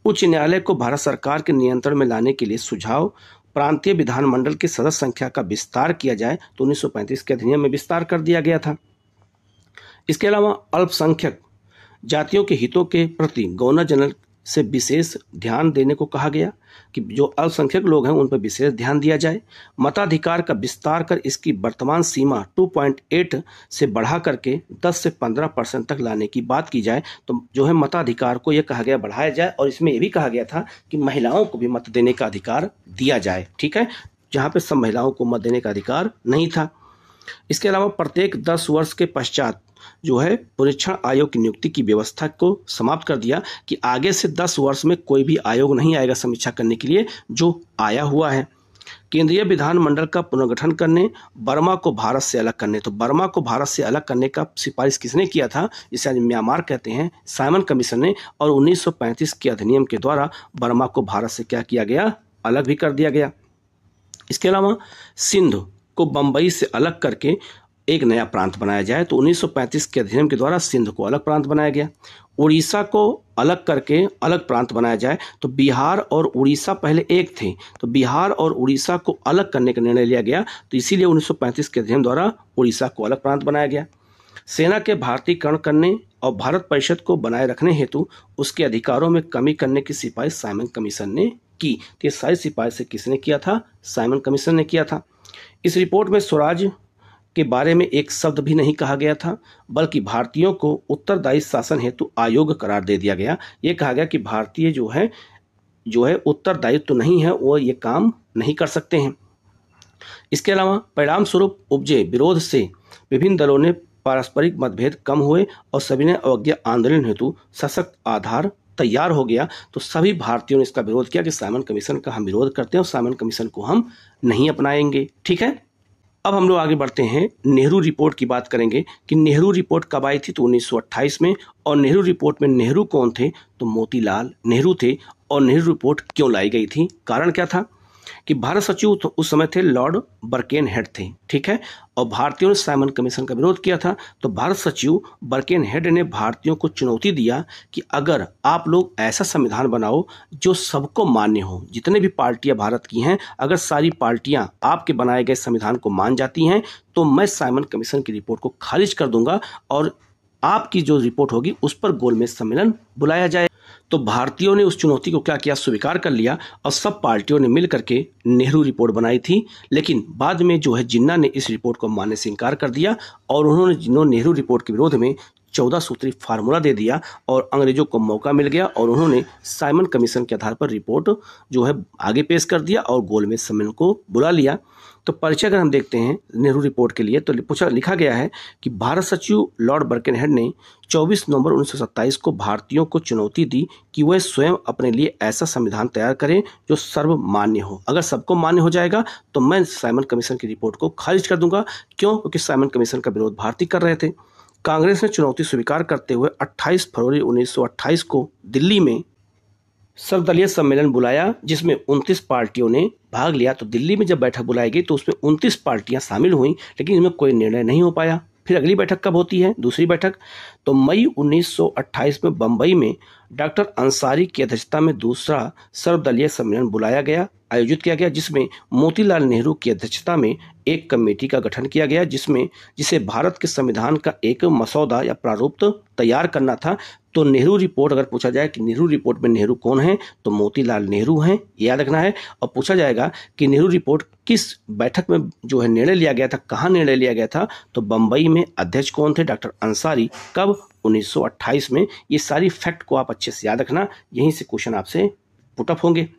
उच्च न्यायालय को भारत सरकार के नियंत्रण में लाने के लिए सुझाव। प्रांतीय विधानमंडल की सदस्य संख्या का विस्तार किया जाए, तो 1935 के अधिनियम में विस्तार कर दिया गया था। इसके अलावा अल्पसंख्यक जातियों के हितों के प्रति गवर्नर जनरल से विशेष ध्यान देने को कहा गया कि जो अल्पसंख्यक लोग हैं उन पर विशेष ध्यान दिया जाए। मताधिकार का विस्तार कर इसकी वर्तमान सीमा 2.8 से बढ़ा करके 10 से 15% तक लाने की बात की जाए। तो जो है मताधिकार को यह कहा गया बढ़ाया जाए, और इसमें यह भी कहा गया था कि महिलाओं को भी मत देने का अधिकार दिया जाए, ठीक है, जहाँ पे सब महिलाओं को मत देने का अधिकार नहीं था। इसके अलावा प्रत्येक 10 वर्ष के पश्चात जो है पुनरीक्षण आयोग की नियुक्ति की व्यवस्था को समाप्त कर दिया कि आगे से 10 वर्ष में कोई भी आयोग नहीं आएगा समीक्षा करने के लिए, जो आया हुआ है। केंद्रीय विधानमंडल का पुनर्गठन करने, बर्मा को भारत से अलग करने। तो बर्मा को भारत से अलग करने का सिफारिश किसने किया था, जिसे आज म्यांमार कहते हैं, साइमन कमीशन ने। और 1935 के अधिनियम के द्वारा बर्मा को भारत से क्या किया गया, अलग भी कर दिया गया। इसके अलावा सिंध को बंबई से अलग करके एक नया प्रांत बनाया जाए। तो 1935 के अधिनियम के द्वारा सिंध को अलग प्रांत बनाया गया। उड़ीसा को अलग करके अलग प्रांत बनाया जाए। तो बिहार और उड़ीसा पहले एक थे, तो बिहार और उड़ीसा को अलग करने का निर्णय लिया गया। तो इसीलिए 1935 के अधिनियम द्वारा उड़ीसा को अलग प्रांत बनाया गया। सेना के भारतीयकरण करने और भारत परिषद को बनाए रखने हेतु उसके अधिकारों में कमी करने की सिफारिश साइमन कमीशन ने की। तो ये सारी सिफारिशें किसने किया था, साइमन कमीशन ने किया था। इस रिपोर्ट में स्वराज के बारे में एक शब्द भी नहीं कहा गया था, बल्कि भारतीयों को उत्तरदायी शासन हेतु अयोग्य करार दे दिया गया। ये कहा गया कि भारतीय जो है उत्तरदायित्व तो नहीं है, वो ये काम नहीं कर सकते हैं। इसके अलावा परिणाम स्वरूप उपजे विरोध से विभिन्न दलों ने पारस्परिक मतभेद कम हुए और सभी ने अवज्ञा आंदोलन हेतु सशक्त आधार तैयार हो गया। तो सभी भारतीयों ने इसका विरोध किया कि साइमन कमीशन का हम विरोध करते हैं और साइमन कमीशन को हम नहीं अपनाएंगे, ठीक है। अब हम लोग आगे बढ़ते हैं, नेहरू रिपोर्ट की बात करेंगे कि नेहरू रिपोर्ट कब आई थी। तो 1928 में। और नेहरू रिपोर्ट में नेहरू कौन थे, तो मोतीलाल नेहरू थे। और नेहरू रिपोर्ट क्यों लाई गई थी, कारण क्या था कि भारत सचिव तो उस समय थे लॉर्ड बर्केनहेड थे, ठीक है। और भारतीयों ने साइमन कमीशन का विरोध किया था। तो भारत सचिव बर्केनहेड ने भारतीयों को चुनौती दिया कि अगर आप लोग ऐसा संविधान बनाओ जो सबको मान्य हो, जितने भी पार्टियां भारत की हैं, अगर सारी पार्टियां आपके बनाए गए संविधान को मान जाती हैं, तो मैं साइमन कमीशन की रिपोर्ट को खारिज कर दूंगा और आपकी जो रिपोर्ट होगी उस पर गोलमेज सम्मेलन बुलाया जाए। तो भारतीयों ने उस चुनौती को क्या किया, स्वीकार कर लिया और सब पार्टियों ने मिल करके नेहरू रिपोर्ट बनाई थी। लेकिन बाद में जो है जिन्ना ने इस रिपोर्ट को मानने से इनकार कर दिया और उन्होंने नेहरू रिपोर्ट के विरोध में 14 सूत्री फार्मूला दे दिया और अंग्रेजों को मौका मिल गया और उन्होंने साइमन कमीशन के आधार पर रिपोर्ट जो है आगे पेश कर दिया और गोलमेज सम्मेलन को बुला लिया। तो परिचय अगर हम देखते हैं नेहरू रिपोर्ट के लिए, तो लिखा गया है कि भारत सचिव लॉर्ड बर्केनहेड ने 24 नवंबर 1927 को भारतीयों को चुनौती दी कि वह स्वयं अपने लिए ऐसा संविधान तैयार करें जो सर्वमान्य हो। अगर सबको मान्य हो जाएगा तो मैं साइमन कमीशन की रिपोर्ट को खारिज कर दूंगा। क्यों, क्योंकि साइमन कमीशन का विरोध भारतीय कर रहे थे। कांग्रेस ने चुनौती स्वीकार करते हुए 28 फरवरी 1928 को दिल्ली में सर्वदलीय सम्मेलन बुलाया, जिसमें 29 पार्टियों ने भाग लिया। तो दिल्ली में जब बैठक बुलाई गई तो उसमें 29 पार्टियां शामिल हुई, लेकिन इसमें कोई निर्णय नहीं हो पाया। फिर अगली बैठक कब होती है, दूसरी बैठक, तो मई 1928 में बंबई में डॉक्टर अंसारी की अध्यक्षता में दूसरा सर्वदलीय सम्मेलन बुलाया गया, आयोजित किया गया, जिसमें मोतीलाल नेहरू की अध्यक्षता में एक कमेटी का गठन किया गया, जिसे भारत के संविधान का एक मसौदा या प्रारूप तैयार करना था। तो नेहरू रिपोर्ट अगर पूछा जाए कि नेहरू रिपोर्ट में नेहरू कौन है, तो मोतीलाल नेहरू हैं, याद रखना है। और पूछा जाएगा कि नेहरू रिपोर्ट किस बैठक में जो है निर्णय लिया गया था, कहाँ निर्णय लिया गया था, तो बंबई में। अध्यक्ष कौन थे, डॉक्टर अंसारी। कब, 1928 में। ये सारी फैक्ट को आप अच्छे से याद रखना, यहीं से क्वेश्चन आपसे पुटअप होंगे।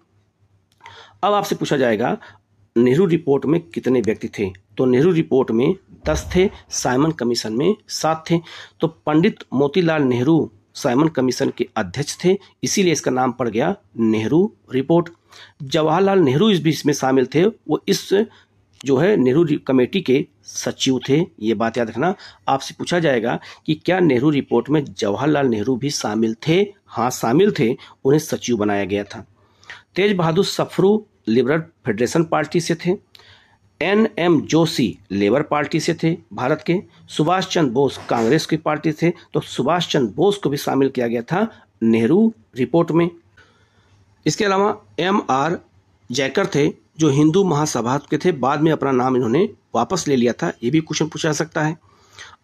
अब आपसे पूछा जाएगा नेहरू रिपोर्ट में कितने व्यक्ति थे, तो नेहरू रिपोर्ट में 10 थे, साइमन कमीशन में 7 थे। तो पंडित मोतीलाल नेहरू साइमन कमीशन के अध्यक्ष थे, इसीलिए इसका नाम पड़ गया नेहरू रिपोर्ट। जवाहरलाल नेहरू इस बीच में शामिल थे, वो इस जो है नेहरू कमेटी के सचिव थे, ये बात याद रखना। आपसे पूछा जाएगा कि क्या नेहरू रिपोर्ट में जवाहरलाल नेहरू भी शामिल थे, हाँ शामिल थे, उन्हें सचिव बनाया गया था। तेज बहादुर सप्रू लिबरल फेडरेशन पार्टी से थे। NM जोशी लेबर पार्टी से थे भारत के। सुभाष चंद्र बोस कांग्रेस की पार्टी थे, तो सुभाष चंद्र बोस को भी शामिल किया गया था नेहरू रिपोर्ट में। इसके अलावा MR जयकर थे, जो हिंदू महासभा के थे, बाद में अपना नाम इन्होंने वापस ले लिया था, ये भी क्वेश्चन पूछा जा सकता है।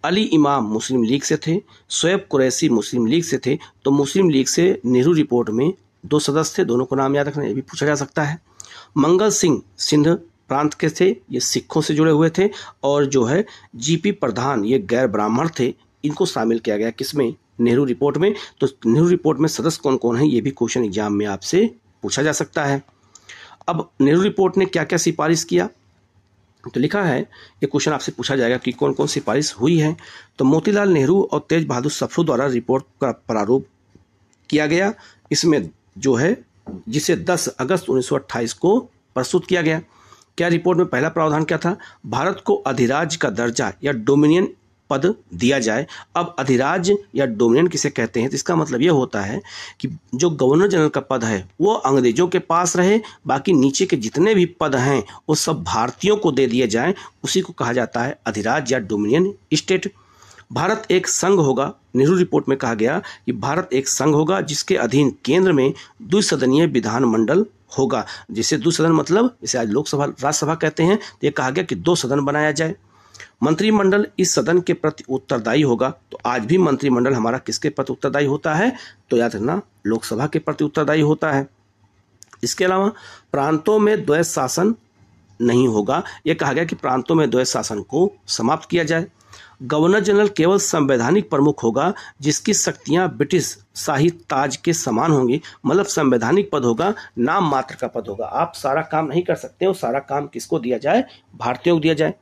अली इमाम मुस्लिम लीग से थे, शोएब कुरैशी मुस्लिम लीग से थे। तो मुस्लिम लीग से नेहरू रिपोर्ट में 2 सदस्य थे, दोनों को नाम याद रखना, ये भी पूछा जा सकता है। मंगल सिंह सिंध प्रांत के थे, ये सिखों से जुड़े हुए थे। और जो है जीपी प्रधान, ये गैर ब्राह्मण थे, इनको शामिल किया गया किसमें, नेहरू रिपोर्ट में। तो नेहरू रिपोर्ट में सदस्य कौन कौन है, ये भी क्वेश्चन एग्जाम में आपसे पूछा जा सकता है। अब नेहरू रिपोर्ट ने क्या क्या सिफारिश किया, तो लिखा है, ये क्वेश्चन आपसे पूछा जाएगा कि कौन कौन सिफारिश हुई है। तो मोतीलाल नेहरू और तेज बहादुर सप्रू द्वारा रिपोर्ट का प्रारूप किया गया, इसमें जो है जिसे 10 अगस्त 1928 को प्रस्तुत किया गया। क्या रिपोर्ट में पहला प्रावधान क्या था, भारत को अधिराज्य का दर्जा या डोमिनियन पद दिया जाए। अब अधिराज्य या डोमिनियन किसे कहते हैं, तो इसका मतलब यह होता है कि जो गवर्नर जनरल का पद है वो अंग्रेजों के पास रहे, बाकी नीचे के जितने भी पद हैं वो सब भारतीयों को दे दिए जाएं, उसी को कहा जाता है अधिराज्य या डोमिनियन स्टेट। भारत एक संघ होगा, नेहरू रिपोर्ट में कहा गया कि भारत एक संघ होगा जिसके अधीन केंद्र में द्विसदनीय विधानमंडल होगा। जिसे द्विसदन मतलब जैसे आज लोकसभा राज्यसभा कहते हैं, तो ये कहा गया कि 2 सदन बनाया जाए। मंत्रिमंडल इस सदन के प्रति उत्तरदायी होगा। तो आज भी मंत्रिमंडल हमारा किसके प्रति उत्तरदायी होता है, तो याद रखना लोकसभा के प्रति उत्तरदायी होता है। इसके अलावा प्रांतों में द्वैध शासन नहीं होगा, यह कहा गया कि प्रांतों में द्वैध शासन को समाप्त किया जाए। गवर्नर जनरल केवल संवैधानिक प्रमुख होगा जिसकी शक्तियां ब्रिटिश शाही ताज के समान होंगी, मतलब संवैधानिक पद होगा, नाम मात्र का पद होगा। आप सारा काम नहीं कर सकते हो, सारा काम किसको दिया जाए, भारतीयों को दिया जाए।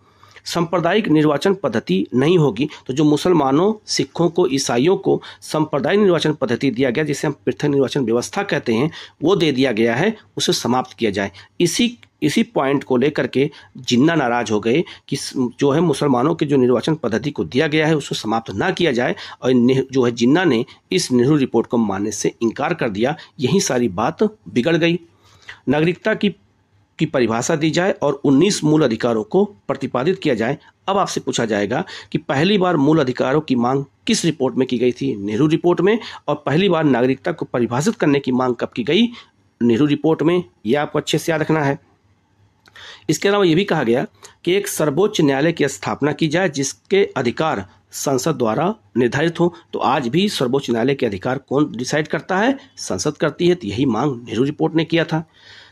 सांप्रदायिक निर्वाचन पद्धति नहीं होगी, तो जो मुसलमानों, सिखों को, ईसाइयों को सांप्रदायिक निर्वाचन पद्धति दिया गया, जिसे हम पृथक निर्वाचन व्यवस्था कहते हैं, वो दे दिया गया है, उसे समाप्त किया जाए। इसी पॉइंट को लेकर के जिन्ना नाराज हो गए कि जो है मुसलमानों के जो निर्वाचन पद्धति को दिया गया है उसको समाप्त ना किया जाए, और जो है जिन्ना ने इस नेहरू रिपोर्ट को मानने से इनकार कर दिया। यही सारी बात बिगड़ गई। नागरिकता की परिभाषा दी जाए और 19 मूल अधिकारों को प्रतिपादित किया जाए। अब आपसे पूछा जाएगा कि पहली बार मूल अधिकारों की मांग किस रिपोर्ट में की गई थी, नेहरू रिपोर्ट में। और पहली बार नागरिकता को परिभाषित करने की मांग कब की गई, नेहरू रिपोर्ट में। यह आपको अच्छे से याद रखना है। इसके अलावा यह भी कहा गया कि एक सर्वोच्च न्यायालय की स्थापना की जाए जिसके अधिकार संसद द्वारा निर्धारित हो। तो आज भी सर्वोच्च न्यायालय के अधिकार कौन डिसाइड करता है, संसद करती है। तो यही मांग नेहरू रिपोर्ट ने किया था।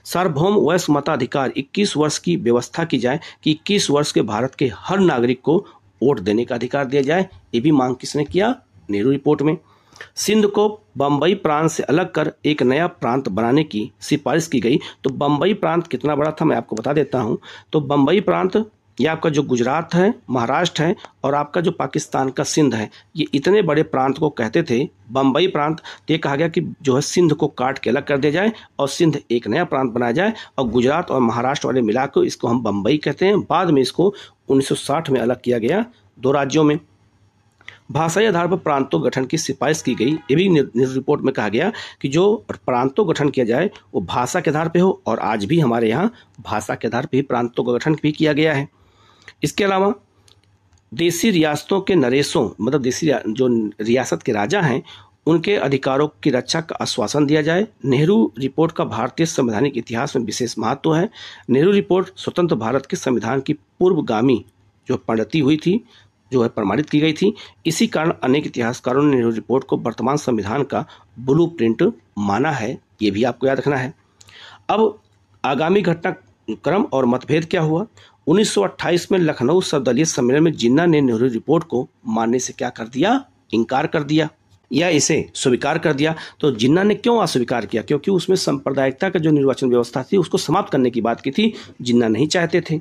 सार्वभौम वयस्क मताधिकार 21 वर्ष की व्यवस्था की जाए कि 21 वर्ष के भारत के हर नागरिक को वोट देने का अधिकार दिया जाए। ये भी मांग किसने किया, नेहरू रिपोर्ट में। सिंध को बंबई प्रांत से अलग कर एक नया प्रांत बनाने की सिफारिश की गई। तो बंबई प्रांत कितना बड़ा था मैं आपको बता देता हूं। तो बंबई प्रांत ये आपका जो गुजरात है, महाराष्ट्र है और आपका जो पाकिस्तान का सिंध है, ये इतने बड़े प्रांत को कहते थे बंबई प्रांत। तो ये कहा गया कि जो है सिंध को काट के अलग कर दिया जाए और सिंध एक नया प्रांत बनाया जाए, और गुजरात और महाराष्ट्र वाले मिलाकर इसको हम बंबई कहते हैं। बाद में इसको 1960 में अलग किया गया 2 राज्यों में। भाषाई आधार पर प्रांतों गठन की सिफारिश की गई। ये भी नेहरू रिपोर्ट में कहा गया कि जो प्रांतों गठन किया जाए वो भाषा के आधार पर हो, और आज भी हमारे यहाँ भाषा के आधार पर ही प्रांतों का गठन भी किया गया है। इसके अलावा देसी रियासतों के नरेशों, मतलब देसी जो रियासत के राजा हैं, उनके अधिकारों की रक्षा का आश्वासन दिया जाए। नेहरू रिपोर्ट का भारतीय संवैधानिक इतिहास में विशेष महत्व है। नेहरू रिपोर्ट स्वतंत्र भारत के संविधान की पूर्वगामी जो पद्धति हुई थी, जो है प्रमाणित की गई थी। इसी कारण अनेक इतिहासकारों ने नेहरू रिपोर्ट को वर्तमान संविधान का ब्लूप्रिंट माना है। ये भी आपको याद रखना है। अब आगामी घटनाक्रम और मतभेद क्या हुआ। 1928 में लखनऊ सर्वदलीय सम्मेलन में जिन्ना ने नेहरू रिपोर्ट को मानने से क्या कर दिया, इनकार कर दिया या इसे स्वीकार कर दिया। तो जिन्ना ने क्यों अस्वीकार किया, क्योंकि उसमें सांप्रदायिकता का जो निर्वाचन व्यवस्था थी उसको समाप्त करने की बात की थी, जिन्ना नहीं चाहते थे।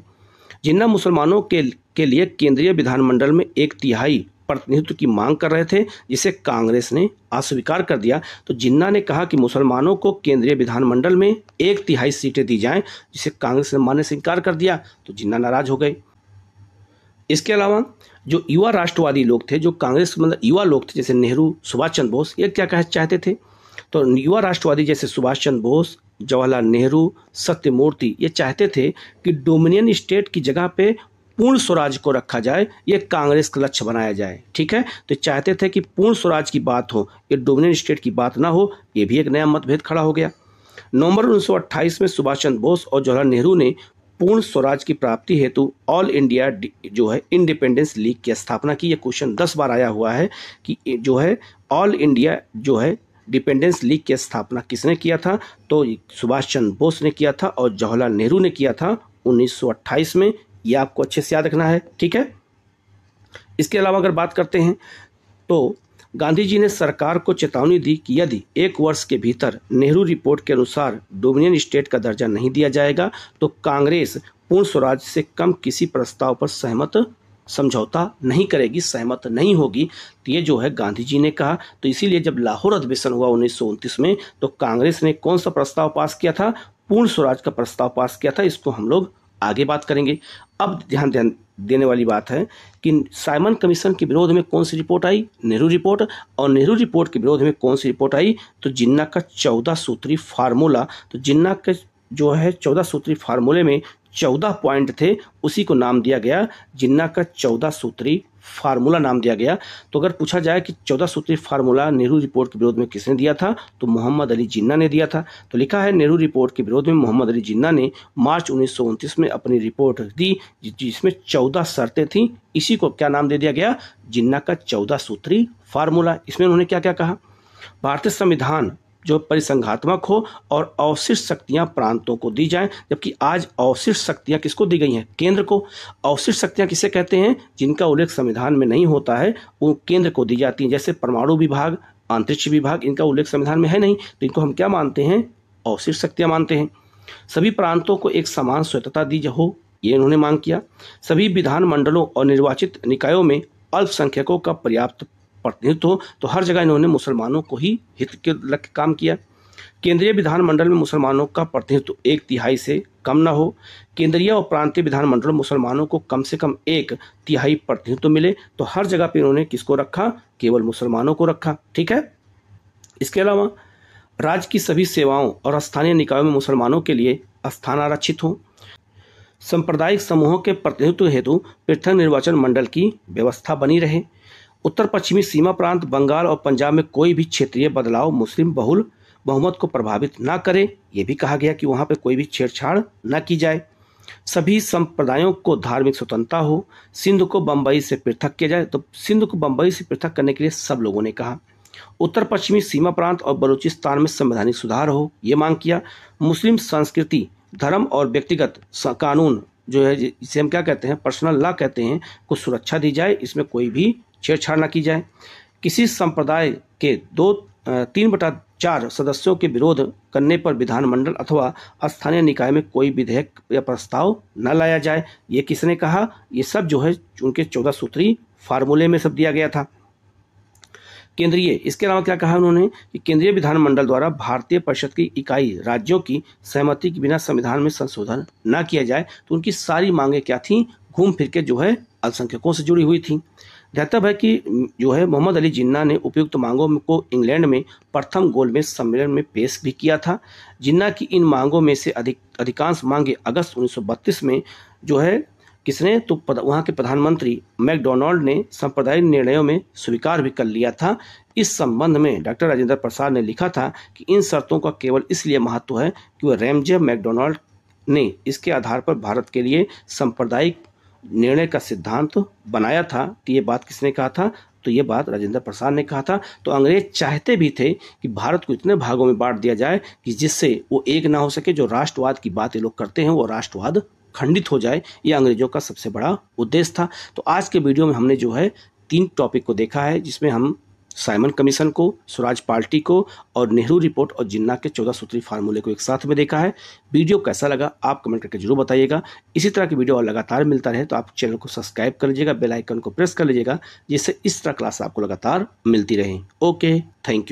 जिन्ना मुसलमानों के लिए केंद्रीय विधानमंडल में 1/3 प्रतिनिधित्व की मांग कर रहे थे, जिसे कांग्रेस ने अस्वीकार कर दिया। तो जिन्ना ने कहा कि मुसलमानों को केंद्रीय विधानमंडल में 1/3 सीटें दी जाएं, जिसे कांग्रेस ने मानने से इनकार कर दिया। तो जिन्ना नाराज हो गए। इसके अलावा जो युवा राष्ट्रवादी लोग थे, जो कांग्रेस मतलब युवा लोग थे, जैसे नेहरू, सुभाष चंद्र बोस, ये क्या कहना चाहते थे। तो युवा राष्ट्रवादी जैसे सुभाष चंद्र बोस, जवाहरलाल नेहरू, सत्यमूर्ति, ये चाहते थे कि डोमिनियन स्टेट की जगह पे पूर्ण स्वराज को रखा जाए, ये कांग्रेस का लक्ष्य बनाया जाए। ठीक है, तो चाहते थे कि पूर्ण स्वराज की बात हो, ये डोमिनियन स्टेट की बात ना हो। ये भी एक नया मतभेद खड़ा हो गया। नवंबर 1928 में सुभाष चंद्र बोस और जवाहरलाल नेहरू ने पूर्ण स्वराज की प्राप्ति हेतु ऑल इंडिया जो है इंडिपेंडेंस लीग की स्थापना की। यह क्वेश्चन 10 बार आया हुआ है कि जो है ऑल इंडिया जो है डिपेंडेंस लीग की स्थापना किसने किया था, तो सुभाष चंद्र बोस ने किया था और जवाहरलाल नेहरू ने किया था 1928 में। यह आपको अच्छे से याद रखना है, ठीक है। इसके अलावा अगर बात करते हैं तो गांधी जी ने सरकार को चेतावनी दी कि यदि 1 वर्ष के भीतर नेहरू रिपोर्ट के अनुसार डोमिनियन स्टेट का दर्जा नहीं दिया जाएगा तो कांग्रेस पूर्ण स्वराज से कम किसी प्रस्ताव पर समझौता नहीं करेगी, सहमत नहीं होगी। तो ये जो है गांधी जी ने कहा। तो इसीलिए जब लाहौर अधिवेशन हुआ 1929 में तो कांग्रेस ने कौन सा प्रस्ताव पास किया था, पूर्ण स्वराज का प्रस्ताव पास किया था। इसको हम लोग आगे बात करेंगे। अब ध्यान देने वाली बात है कि साइमन कमीशन के विरोध में कौन सी रिपोर्ट आई, नेहरू रिपोर्ट। और नेहरू रिपोर्ट के विरोध में कौन सी रिपोर्ट आई, तो जिन्ना का 14 सूत्री फार्मूला। तो जिन्ना के जो है 14 सूत्री फार्मूले में 14 पॉइंट थे, उसी को नाम दिया गया जिन्ना का 14 सूत्री फार्मूला नाम दिया गया। तो अगर पूछा जाए कि 14 सूत्री फार्मूला नेहरू रिपोर्ट के विरोध में किसने दिया था, तो मोहम्मद अली जिन्ना ने दिया था। तो लिखा है नेहरू रिपोर्ट के विरोध में मोहम्मद अली जिन्ना ने मार्च 1929 में अपनी रिपोर्ट दी जिसमें 14 शर्तें थीं। इसी को क्या नाम दे दिया गया, जिन्ना का 14 सूत्री फार्मूला। इसमें उन्होंने क्या क्या कहा, भारतीय संविधान जो परिसंघात्मक हो और अवशिष्ट शक्तियां प्रांतों को दी जाएं, जबकि आज अवशिष्ट शक्तियां किसको दी गई हैं, केंद्र को। अवशिष्ट शक्तियां किसे कहते हैं, जिनका उल्लेख संविधान में नहीं होता है, वो केंद्र को दी जाती हैं। जैसे परमाणु विभाग, अंतरिक्ष विभाग, इनका उल्लेख संविधान में है नहीं, तो इनको हम क्या मानते हैं, अवशिष्ट शक्तियां मानते हैं। सभी प्रांतों को एक समान स्वतंत्रता दी हो, ये इन्होंने मांग किया। सभी विधानमंडलों और निर्वाचित निकायों में अल्पसंख्यकों का पर्याप्त प्रतिनिधित्व हो, तो हर जगह इन्होंने मुसलमानों को ही हित के लक्ष्य काम किया। केंद्रीय विधानमंडल में मुसलमानों का प्रतिनिधित्व 1/3 से कम न हो। केंद्रीय और प्रांतीय विधानमंडल में मुसलमानों को कम से कम 1/3 प्रतिनिधित्व मिले। तो हर जगह पे इन्होंने किसको रखा, केवल मुसलमानों को रखा, ठीक है। इसके अलावा राज्य की सभी सेवाओं और स्थानीय निकायों में मुसलमानों के लिए स्थान आरक्षित हो। सांप्रदायिक समूहों के प्रतिनिधित्व हेतु पृथक निर्वाचन मंडल की व्यवस्था बनी रहे। उत्तर पश्चिमी सीमा प्रांत बंगाल और पंजाब में कोई भी क्षेत्रीय बदलाव मुस्लिम बहुल बहुमत को प्रभावित ना करे। ये भी कहा गया कि वहाँ पे कोई भी छेड़छाड़ ना की जाए। सभी संप्रदायों को धार्मिक स्वतंत्रता हो। सिंध को बंबई से पृथक किया जाए। तो सिंध को बंबई से पृथक करने के लिए सब लोगों ने कहा। उत्तर पश्चिमी सीमा प्रांत और बलूचिस्तान में संवैधानिक सुधार हो, ये मांग किया। मुस्लिम संस्कृति, धर्म और व्यक्तिगत कानून जो है, जिसे हम क्या कहते हैं, पर्सनल लॉ कहते हैं, को सुरक्षा दी जाए। इसमें कोई भी छेड़छाड़ न की जाए। किसी संप्रदाय के 3/4 सदस्यों के विरोध करने पर विधानमंडल अथवा स्थानीय निकाय में कोई विधेयक या प्रस्ताव न लाया जाए। ये किसने कहा, ये सब जो है उनके 14 सूत्री फार्मूले में सब दिया गया था। केंद्रीय, इसके अलावा क्या कहा उन्होंने कि केंद्रीय विधानमंडल द्वारा भारतीय परिषद की इकाई राज्यों की सहमति के बिना संविधान में संशोधन न किया जाए। तो उनकी सारी मांगे क्या थी, घूम फिर के जो है अल्पसंख्यकों से जुड़ी हुई थी। ध्यातव्य है कि जो है मोहम्मद अली जिन्ना ने उपयुक्त मांगों को इंग्लैंड में प्रथम गोलमेज सम्मेलन में पेश भी किया था। जिन्ना की इन मांगों में से अधिकांश मांगे अगस्त 1932 में जो है किसने, तो वहाँ के प्रधानमंत्री मैकडोनाल्ड ने सांप्रदायिक निर्णयों में स्वीकार भी कर लिया था। इस संबंध में डॉक्टर राजेंद्र प्रसाद ने लिखा था कि इन शर्तों का केवल इसलिए महत्व है कि वह रैमजे मैकडोनाल्ड ने इसके आधार पर भारत के लिए सांप्रदायिक निर्णय का सिद्धांत बनाया था। तो ये बात किसने कहा था, तो ये बात राजेंद्र प्रसाद ने कहा था। तो अंग्रेज चाहते भी थे कि भारत को इतने भागों में बांट दिया जाए कि जिससे वो एक ना हो सके। जो राष्ट्रवाद की बात ये लोग करते हैं वो राष्ट्रवाद खंडित हो जाए, ये अंग्रेजों का सबसे बड़ा उद्देश्य था। तो आज के वीडियो में हमने जो है 3 टॉपिक को देखा है, जिसमें हम साइमन कमीशन को, स्वराज पार्टी को और नेहरू रिपोर्ट और जिन्ना के 14 सूत्री फार्मूले को एक साथ में देखा है। वीडियो कैसा लगा आप कमेंट करके जरूर बताइएगा। इसी तरह की वीडियो और लगातार मिलता रहे तो आप चैनल को सब्सक्राइब कर लीजिएगा, बेल आइकन को प्रेस कर लीजिएगा, जिससे इस तरह क्लास आपको लगातार मिलती रहे। Okay, thank you.